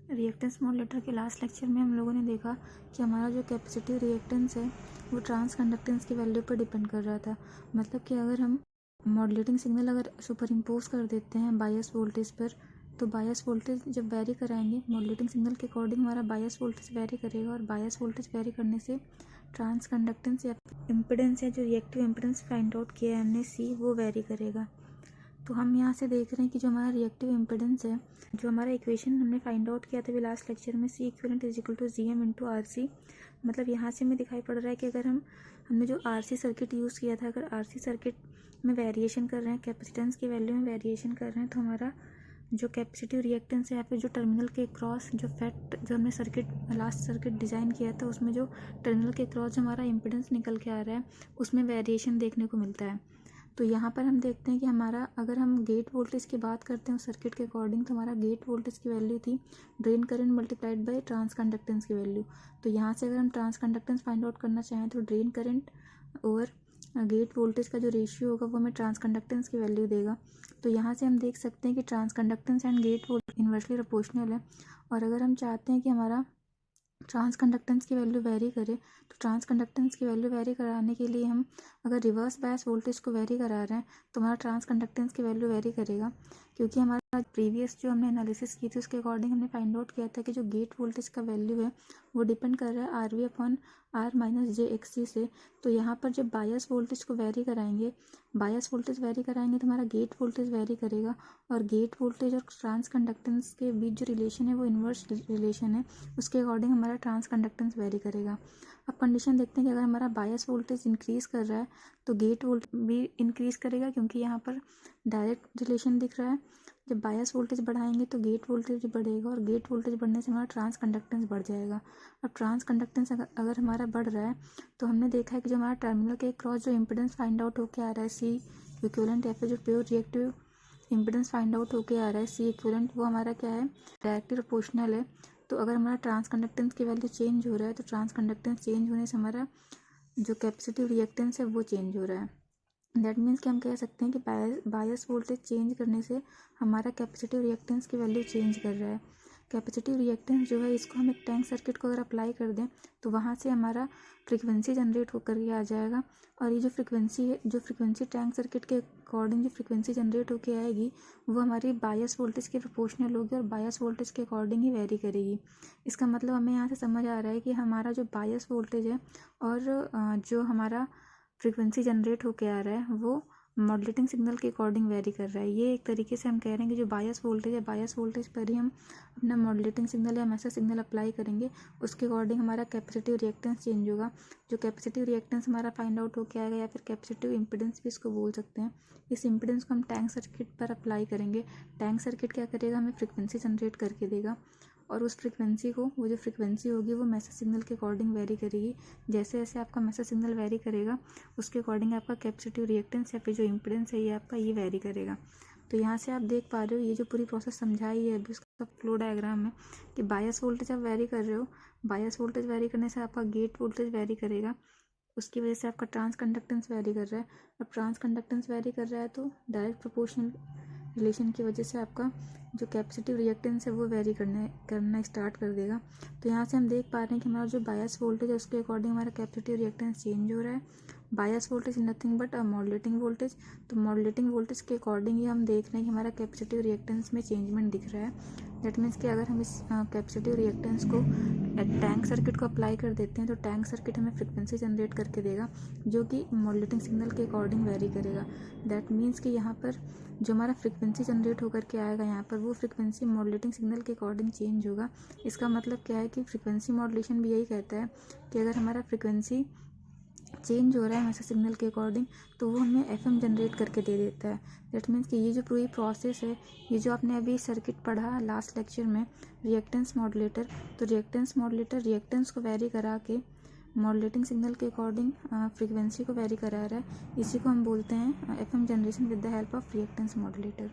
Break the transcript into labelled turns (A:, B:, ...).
A: Reactance modulator के last lecture में हम लोगों ने देखा कि हमारा जो कैपेसिटिव रिएक्टेंस है वो ट्रांस कंडक्टेंस की वैल्यू पर डिपेंड कर रहा था। मतलब कि अगर हम मॉडुलेटिंग सिग्नल अगर सुपर इम्पोज कर देते हैं बायस वोल्टेज पर, तो बायस वोल्टेज जब वेरी कराएंगे मॉडुलेटिंग सिग्नल के अकॉर्डिंग हमारा बायस वोल्टेज वेरी करेगा, और बायस वोल्टेज वेरी करने से ट्रांस कंडक्टेंस या इम्पिडेंस या जो रिएक्टिव इम्पिडेंस फाइंड आउट किया है हमने सी, वो वेरी करेगा। तो हम यहाँ से देख रहे हैं कि जो हमारा रिएक्टिव इम्पिडेंस है, जो हमारा इक्वेशन हमने फाइंड आउट किया था भी लास्ट लेक्चर में, C equivalent is equal to G M into R C. मतलब यहाँ से हमें दिखाई पड़ रहा है कि अगर हमने जो आर सी सर्किट यूज़ किया था, अगर आर सी सर्किट में वेरिएशन कर रहे हैं, कैपेसिटेंस की वैल्यू में वेरिएशन कर रहे हैं, तो हमारा जो कैपेसिटिव रिएक्टेंस है या फिर जो टर्मिनल के क्रॉस जो हमने सर्किट लास्ट सर्किट डिज़ाइन किया था, उसमें जो टर्मिनल के क्रॉस जो हमारा इम्पिडेंस निकल के आ रहा है उसमें वेरिएशन देखने को मिलता है। तो यहाँ पर हम देखते हैं कि हमारा अगर हम गेट वोल्टेज की बात करते हैं उस सर्किट के अकॉर्डिंग, तो हमारा गेट वोल्टेज की वैल्यू थी drain current multiplied by transconductance की वैल्यू। तो यहाँ से अगर हम ट्रांस कंडक्टेंस फाइंड आउट करना चाहें तो drain current over gate voltage का जो रेशियो होगा वो हमें ट्रांस कंडक्टेंस की वैल्यू देगा। तो यहाँ से हम देख सकते हैं कि transconductance and gate voltage inversely proportional है। और अगर हम चाहते हैं कि हमारा ट्रांस कंडक्टेंस की वैल्यू वेरी करे, तो ट्रांस कंडक्टेंस की वैल्यू वेरी कराने के लिए हम अगर रिवर्स बायस वोल्टेज को वेरी करा रहे हैं तो हमारा ट्रांस कंडक्टेंस की वैल्यू वेरी करेगा। क्योंकि हमारा प्रीवियस जो हमने एनालिसिस की थी उसके अकॉर्डिंग हमने फाइंड आउट किया था कि जो गेट वोल्टेज का वैल्यू है वो डिपेंड कर रहा है R V upon R minus J X C से। तो यहाँ पर जब बायस वोल्टेज को वेरी कराएंगे, बायस वोल्टेज वेरी कराएंगे तो हमारा गेट वोल्टेज वेरी करेगा, और गेट वोल्टेज और ट्रांस कंडक्टेंस के बीच जो रिलेशन है वो इन्वर्स रिलेशन है, उसके अकॉर्डिंग हमारा ट्रांस कंडक्टेंस वेरी करेगा। अब कंडीशन देखते हैं कि अगर हमारा बायस वोल्टेज इंक्रीज कर रहा है तो गेट वोल्टेज भी इंक्रीज करेगा, क्योंकि यहाँ पर डायरेक्ट रिलेशन दिख रहा है। जब बायस वोल्टेज बढ़ाएंगे तो गेट वोल्टेज भी बढ़ेगा, और गेट वोल्टेज बढ़ने से हमारा ट्रांस कंडक्टेंस बढ़ जाएगा। अब ट्रांस कंडक्टेंस अगर हमारा बढ़ रहा है तो हमने देखा है कि जो हमारा टर्मिनल के क्रॉस जो इम्पिडेंस फाइंड आउट होकर आ रहा है सी इक्विवेलेंट, या फिर जो pure reactive impedance find out होकर आ रहा है सी इक्विवेलेंट, वो हमारा क्या है, डायरेक्टली प्रोपोर्शनल है। तो अगर हमारा ट्रांस कंडक्टेंस की वैल्यू चेंज हो रहा है तो ट्रांस कंडक्टेंस चेंज होने से हमारा जो कैपेसिटिव रिएक्टेंस है वो चेंज हो रहा है। दैट मीन्स कि हम कह सकते हैं कि बायस वोल्टेज चेंज करने से हमारा कैपेसिटिव रिएक्टेंस की वैल्यू चेंज कर रहा है। कैपेसिटिव रिएक्टेंस जो है इसको हम एक टैंक सर्किट को अगर अप्लाई कर दें तो वहाँ से हमारा फ्रीक्वेंसी जनरेट होकर के आ जाएगा, और ये जो फ्रीक्वेंसी है, जो फ्रीक्वेंसी टैंक सर्किट के अकॉर्डिंग जो फ्रीक्वेंसी जनरेट होकर आएगी वो हमारी बायस वोल्टेज के प्रोपोर्शनल होगी और बायस वोल्टेज के अकॉर्डिंग ही वेरी करेगी। इसका मतलब हमें यहाँ से समझ आ रहा है कि हमारा जो बायस वोल्टेज है और जो हमारा फ्रीक्वेंसी जनरेट होकर आ रहा है वो मॉडुलेटिंग सिग्नल के अकॉर्डिंग वेरी कर रहा है। ये एक तरीके से हम कह रहे हैं कि जो बायस वोल्टेज है, बायस वोल्टेज पर ही हम अपना मॉडुलेटिंग सिग्नल या मैसेज सिग्नल अप्लाई करेंगे, उसके अकॉर्डिंग हमारा कैपेसिटिव रिएक्टेंस चेंज होगा। जो कैपेसिटिव रिएक्टेंस हमारा फाइंड आउट होकर आएगा, या फिर कैपेसिटिव इम्पिडेंस भी इसको बोल सकते हैं, इस इम्पिडेंस को हम टैंक सर्किट पर अप्लाई करेंगे। टैंक सर्किट क्या करेगा, हमें फ्रिक्वेंसी जनरेट करके देगा, और उस फ्रिक्वेंसी को, वो जो फ्रिक्वेंसी होगी वो मैसेज सिग्नल के अकॉर्डिंग वेरी करेगी। जैसे जैसे आपका मैसेज सिग्नल वेरी करेगा उसके अकॉर्डिंग आपका कैपेसिटिव रिएक्टेंस या फिर जो इम्पिडेंस है ये आपका ये वेरी करेगा। तो यहाँ से आप देख पा रहे हो ये जो पूरी प्रोसेस समझाई है अभी उसका फ्लो डायग्राम है कि बायस वोल्टेज आप वेरी कर रहे हो, बायस वोल्टेज वेरी करने से आपका गेट वोल्टेज वेरी करेगा, उसकी वजह से आपका ट्रांस कंडक्टेंस वेरी कर रहा है। अब ट्रांस कंडक्टेंस वेरी कर रहा है तो डायरेक्ट प्रोपोर्शनल रिलेशन की वजह से आपका जो कैपेसिटिव रिएक्टेंस है वो वेरी करना स्टार्ट कर देगा। तो यहाँ से हम देख पा रहे हैं कि हमारा जो बायस वोल्टेज है उसके अकॉर्डिंग हमारा कैपेसिटिव रिएक्टेंस चेंज हो रहा है। Bias voltage nothing but a modulating voltage, तो मॉडुलेटिंग वोल्टेज के अकॉर्डिंग ही हम देख रहे हैं कि हमारा कैपेसिटिव रिएक्टेंस में चेंजमेंट दिख रहा है। दैट मीन्स कि अगर हम इस कैपेसिटिव रिएक्टेंस को टैंक सर्किट को अप्लाई कर देते हैं तो टैंक सर्किट हमें फ्रिक्वेंसी जनरेट करके देगा जो कि मॉडुलेटिंग सिग्नल के अकॉर्डिंग वेरी करेगा। दैट मीन्स कि यहाँ पर जो हमारा फ्रिक्वेंसी जनरेट होकर के आएगा यहाँ पर वो फ्रिक्वेंसी मॉडुलेटिंग सिग्नल के अकॉर्डिंग चेंज होगा। इसका मतलब क्या है कि फ्रिक्वेंसी मॉडुलेशन भी यही कहता है कि अगर हमारा फ्रिक्वेंसी चेंज हो रहा है मैसेज सिग्नल के अकॉर्डिंग तो वो हमें एफएम जनरेट करके दे देता है। दैट मीन्स कि ये जो पूरी प्रोसेस है, ये जो आपने अभी सर्किट पढ़ा लास्ट लेक्चर में रिएक्टेंस मॉडुलेटर, तो रिएक्टेंस मॉडुलेटर रिएक्टेंस को वेरी करा के मॉडुलेटिंग सिग्नल के अकॉर्डिंग फ्रीक्वेंसी को वेरी करा रहा है। इसी को हम बोलते हैं FM generation with the help of reactance modulator.